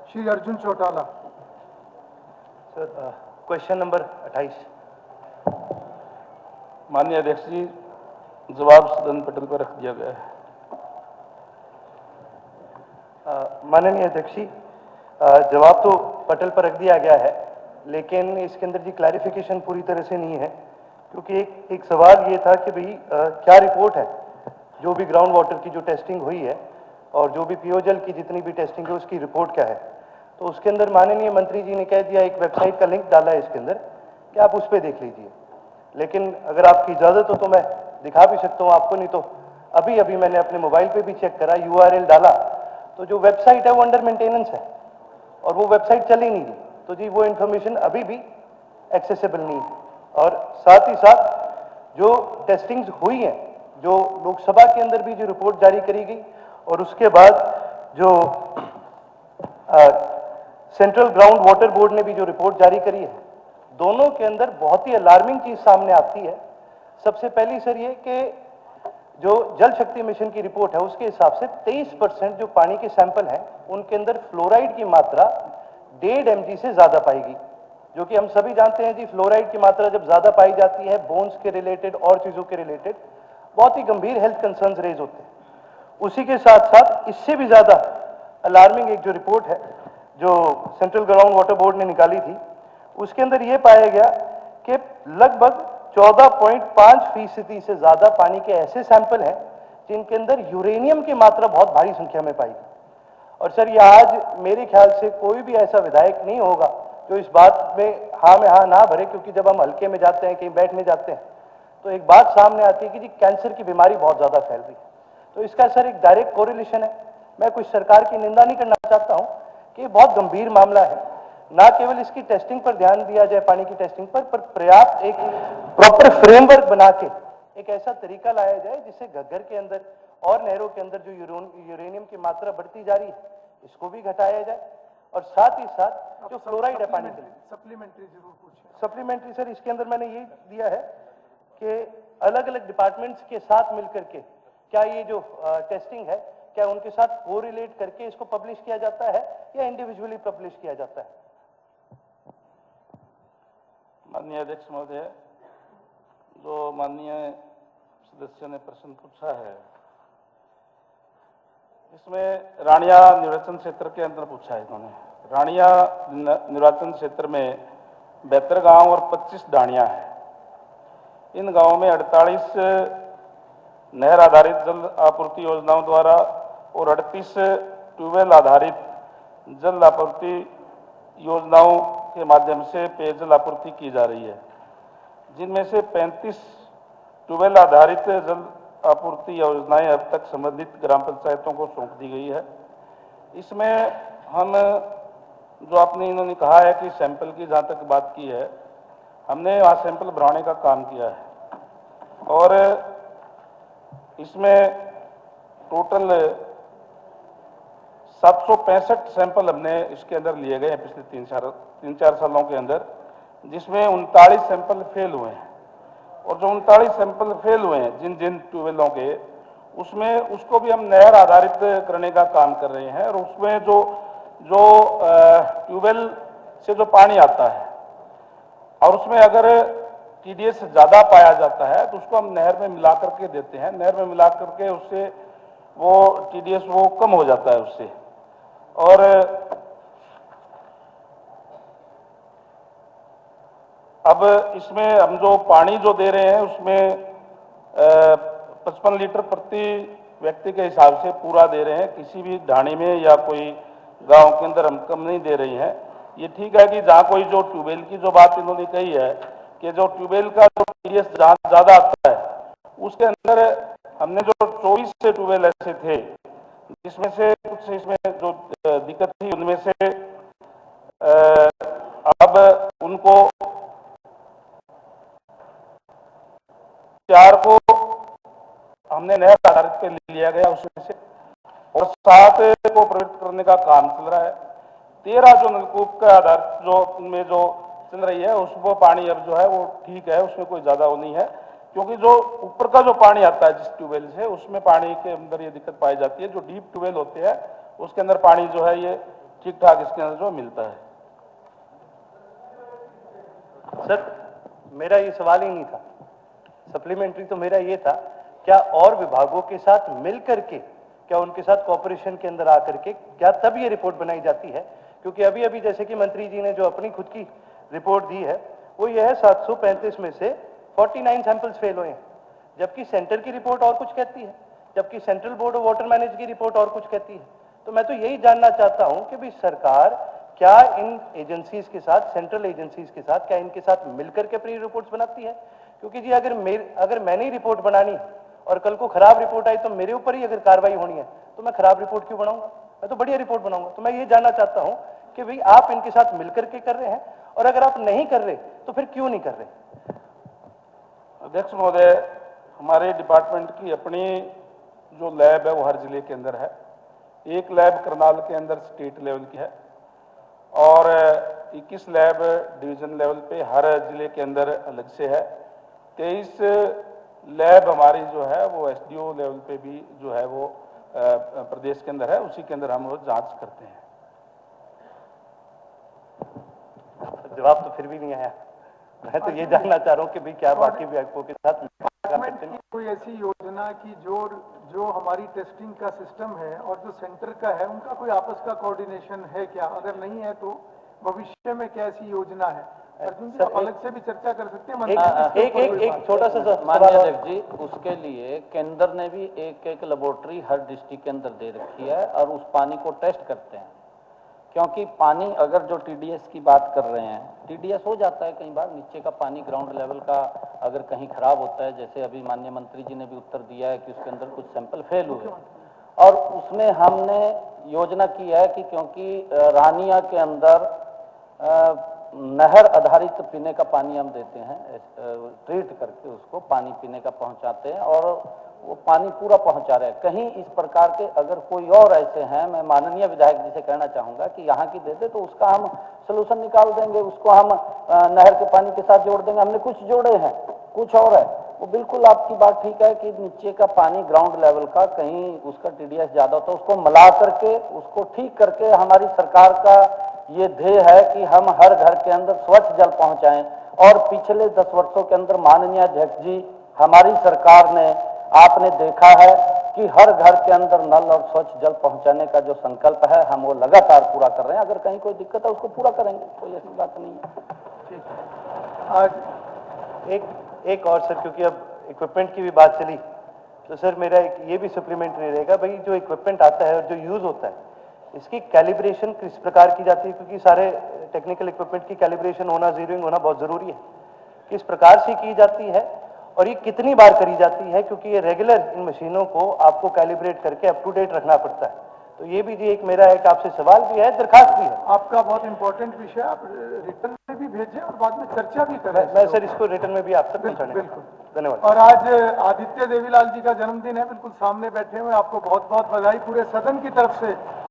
Shri Arjun Chautala. Sir, question number 28। माननीय अध्यक्ष जी, जवाब सदन पटल पर रख दिया गया है। माननीय अध्यक्ष जी, जवाब तो पटल पर रख दिया गया है, लेकिन इसके अंदर जी क्लैरिफिकेशन पूरी तरह से नहीं है, क्योंकि एक सवाल ये था कि भाई क्या रिपोर्ट है, जो भी ग्राउंड वाटर की जो टेस्टिंग हुई है और जो भी पेयजल की जितनी भी टेस्टिंग है उसकी रिपोर्ट क्या है। तो उसके अंदर माननीय मंत्री जी ने कह दिया, एक वेबसाइट का लिंक डाला है इसके अंदर कि आप उस पर देख लीजिए। लेकिन अगर आपकी इजाज़त हो तो मैं दिखा भी सकता हूँ आपको, नहीं तो अभी अभी मैंने अपने मोबाइल पे भी चेक करा, URL डाला, तो जो वेबसाइट है वो अंडर मेंटेनेंस है और वो वेबसाइट चल ही नहीं रही। तो जी वो इंफॉर्मेशन अभी भी एक्सेसिबल नहीं है। और साथ ही साथ जो टेस्टिंग्स हुई हैं, जो लोकसभा के अंदर भी जो रिपोर्ट जारी करी गई और उसके बाद जो सेंट्रल ग्राउंड वाटर बोर्ड ने भी जो रिपोर्ट जारी करी है, दोनों के अंदर बहुत ही अलार्मिंग चीज सामने आती है। सबसे पहली सर ये कि जो जल शक्ति मिशन की रिपोर्ट है उसके हिसाब से 23% जो पानी के सैंपल हैं उनके अंदर फ्लोराइड की मात्रा 1.5 mg से ज्यादा पाएगी, जो कि हम सभी जानते हैं जी, फ्लोराइड की मात्रा जब ज्यादा पाई जाती है बोन्स के रिलेटेड और चीजों के रिलेटेड बहुत ही गंभीर हेल्थ कंसर्न्स रेज होते हैं। उसी के साथ साथ इससे भी ज्यादा अलार्मिंग एक जो रिपोर्ट है जो सेंट्रल ग्राउंड वाटर बोर्ड ने निकाली थी, उसके अंदर यह पाया गया कि लगभग 14.5% से ज्यादा पानी के ऐसे सैंपल हैं जिनके अंदर यूरेनियम की मात्रा बहुत भारी संख्या में पाई गई। और सर ये आज मेरे ख्याल से कोई भी ऐसा विधायक नहीं होगा जो इस बात में हाँ ना भरे, क्योंकि जब हम हल्के में जाते हैं, कहीं बैठने जाते हैं, तो एक बात सामने आती है कि जी कैंसर की बीमारी बहुत ज्यादा फैल रही है। तो इसका सर एक डायरेक्ट कोरिलेशन है। मैं कुछ सरकार की निंदा नहीं करना चाहता हूं कि बहुत गंभीर मामला है, ना केवल इसकी टेस्टिंग पर ध्यान दिया जाए, पानी की टेस्टिंग पर पर्याप्त एक प्रॉपर फ्रेमवर्क बना के एक ऐसा तरीका लाया जाए जिससे घग्गर के अंदर और नहरों के अंदर जो यूरेनियम की मात्रा बढ़ती जा रही है इसको भी घटाया जाए, और साथ ही साथ जो फ्लोराइड है पानी के लिए सप्लीमेंट्री जरूर पूछें। सप्लीमेंट्री सर इसके अंदर मैंने ये दिया है कि अलग अलग डिपार्टमेंट्स के साथ मिलकर के क्या ये जो टेस्टिंग है क्या उनके साथ कोरिलेट करके इसको पब्लिश किया जाता है या इंडिविजुअली पब्लिश किया जाता है। माननीय अध्यक्ष महोदय, जो माननीय सदस्य ने प्रश्न पूछा है इसमें रानिया निर्वाचन क्षेत्र के अंदर पूछा है इन्होंने। रानिया निर्वाचन क्षेत्र में 72 गांव और 25 ढाणियां हैं। इन गांवों में 48 नहर आधारित जल आपूर्ति योजनाओं द्वारा और 38 ट्यूबवेल आधारित जल आपूर्ति योजनाओं के माध्यम से पेयजल आपूर्ति की जा रही है, जिनमें से 35 ट्यूबवेल आधारित जल आपूर्ति योजनाएं अब तक संबंधित ग्राम पंचायतों को सौंप दी गई है। इसमें हम जो आपने इन्होंने कहा है कि सैंपल की जहाँ तक बात की है, हमने वहाँ सैंपल भराने का काम किया है और इसमें टोटल 765 सैंपल हमने इसके अंदर लिए गए हैं पिछले 3-4 सालों के अंदर, जिसमें 39 सैंपल फेल हुए हैं। और जो 39 सैंपल फेल हुए हैं जिन जिन ट्यूबवेलों के, उसमें उसको भी हम नहर आधारित करने का काम कर रहे हैं। और उसमें जो ट्यूबवेल से जो पानी आता है और उसमें अगर TDS ज्यादा पाया जाता है तो उसको हम नहर में मिला करके देते हैं। नहर में मिला करके उससे वो TDS वो कम हो जाता है उससे। और अब इसमें हम जो पानी जो दे रहे हैं उसमें 55 लीटर प्रति व्यक्ति के हिसाब से पूरा दे रहे हैं। किसी भी ढाणी में या कोई गांव के अंदर हम कम नहीं दे रही हैं। ये ठीक है कि जहाँ कोई जो ट्यूबवेल की जो बात इन्होंने कही है कि जो ट्यूबवेल का जो TDS ज्यादा आता है, उसके अंदर हमने जो 24 से ट्यूबवेल ऐसे थे जिसमें से कुछ इसमें जो दिक्कत थी उनमें से अब उनको 4 को हमने नहर आधारित पे लिया गया उसमें से, और 7 को प्रवृत्त करने का काम चल रहा है। 13 जो नलकूप का आधार जो उनमें जो चल रही है उसको पानी अब जो है वो ठीक है, उसमें कोई ज्यादा वो नहीं है, क्योंकि जो ऊपर का जो पानी आता है जिस ट्यूबवेल से उसमें पानी के अंदर ये दिक्कत पाई जाती है। जो डीप ट्यूबवेल होते हैं उसके अंदर पानी जो है ये ठीक ठाक इसके अंदर जो मिलता है। सर मेरा ये सवाल ही नहीं था, सप्लीमेंट्री तो मेरा ये था, क्या और विभागों के साथ मिल करके, क्या उनके साथ कोऑपरेशन के अंदर आकर के क्या तब ये रिपोर्ट बनाई जाती है? क्योंकि अभी अभी जैसे कि मंत्री जी ने जो अपनी खुद की रिपोर्ट दी है वो ये है 735 में से 49 सैंपल्स फेल हुए हैं, जबकि सेंटर की रिपोर्ट और कुछ कहती है, जबकि central board of water management की रिपोर्ट और कुछ कहती है। तो मैं तो यही जानना चाहता हूं कि भाई सरकार क्या इन एजेंसीज के साथ, सेंट्रल एजेंसीज के साथ, क्या इनके साथ मिलकर के अपनी रिपोर्ट्स बनाती है? क्योंकि जी अगर मैंने ही रिपोर्ट बनानी और कल को खराब रिपोर्ट आई तो मेरे ऊपर ही अगर कार्रवाई होनी है तो मैं खराब रिपोर्ट क्यों बनाऊंगा? मैं तो बढ़िया रिपोर्ट बनाऊंगा। तो मैं ये जानना चाहता हूं कि भाई आप इनके साथ मिलकर के कर रहे हैं, और अगर आप नहीं कर रहे तो फिर क्यों नहीं कर रहे? अध्यक्ष महोदय, हमारे डिपार्टमेंट की अपनी जो लैब है वो हर जिले के अंदर है। एक लैब करनाल के अंदर स्टेट लेवल की है और 21 लैब डिवीजन लेवल पे हर जिले के अंदर अलग से है। 23 लैब हमारी जो है वो एसडीओ लेवल पे भी जो है वो प्रदेश के अंदर है, उसी के अंदर हम वो जांच करते हैं। जवाब तो फिर भी नहीं आया। मैं तो ये जानना चाह रहा हूँ कि भाई क्या बाकी विभागों के साथ कोई ऐसी योजना की जो हमारी टेस्टिंग का सिस्टम है और जो सेंटर का है उनका कोई आपस का कोऑर्डिनेशन है क्या? अगर नहीं है तो भविष्य में क्या ऐसी योजना है? अर्जुन जी, आप अलग से भी चर्चा कर सकते हैं। एक छोटा सा माननीय अध्यक्ष जी, उसके लिए केंद्र ने भी एक लेबोरेटरी हर डिस्ट्रिक्ट के अंदर दे रखी है और उस पानी को टेस्ट करते हैं। क्योंकि पानी, अगर जो टीडीएस की बात कर रहे हैं, टीडीएस हो जाता है कई बार, नीचे का पानी ग्राउंड लेवल का अगर कहीं खराब होता है, जैसे अभी माननीय मंत्री जी ने भी उत्तर दिया है कि उसके अंदर कुछ सैंपल फेल हुए, और उसमें हमने योजना की है कि क्योंकि रानिया के अंदर नहर आधारित पीने का पानी हम देते हैं, ट्रीट करके उसको पानी पीने का पहुंचाते हैं और वो पानी पूरा पहुंचा रहे हैं। कहीं इस प्रकार के अगर कोई और ऐसे हैं, मैं माननीय विधायक जी से कहना चाहूंगा कि यहाँ की दे दे तो उसका हम सलूशन निकाल देंगे, उसको हम नहर के पानी के साथ जोड़ देंगे। हमने कुछ जोड़े हैं, कुछ और है। वो बिल्कुल आपकी बात ठीक है कि नीचे का पानी ग्राउंड लेवल का कहीं उसका टीडीएस ज्यादा होता है, उसको मिला करके उसको ठीक करके हमारी सरकार का ये ध्येय है कि हम हर घर के अंदर स्वच्छ जल पहुंचाएं। और पिछले 10 वर्षों के अंदर माननीय अध्यक्ष जी, हमारी सरकार ने, आपने देखा है कि हर घर के अंदर नल और स्वच्छ जल पहुंचाने का जो संकल्प है हम वो लगातार पूरा कर रहे हैं। अगर कहीं कोई दिक्कत है उसको पूरा करेंगे, कोई ऐसी बात नहीं है। ठीक है। आज एक और सर, क्योंकि अब इक्विपमेंट की भी बात चली, तो सर मेरा ये भी सप्लीमेंट्री रहेगा, भाई जो इक्विपमेंट आता है और जो यूज होता है इसकी कैलिब्रेशन किस प्रकार की जाती है? क्योंकि सारे टेक्निकल इक्विपमेंट की कैलिब्रेशन होना, जीरोइंग होना बहुत जरूरी है। किस प्रकार से की जाती है और ये कितनी बार करी जाती है? क्योंकि ये रेगुलर इन मशीनों को आपको कैलिब्रेट करके अप टू डेट रखना पड़ता है। तो ये भी जी एक मेरा एक आपसे सवाल भी है, दरखास्त भी है। आपका बहुत इंपॉर्टेंट विषय, आप रिटर्न में भी भेजें और बाद में चर्चा भी करें। मैं सर इसको रिटर्न में भी आप तक पहुंचाने। बिल्कुल, धन्यवाद। और आज आदित्य देवीलाल जी का जन्मदिन है, बिल्कुल सामने बैठे हुए, आपको बहुत बहुत बधाई पूरे सदन की तरफ से।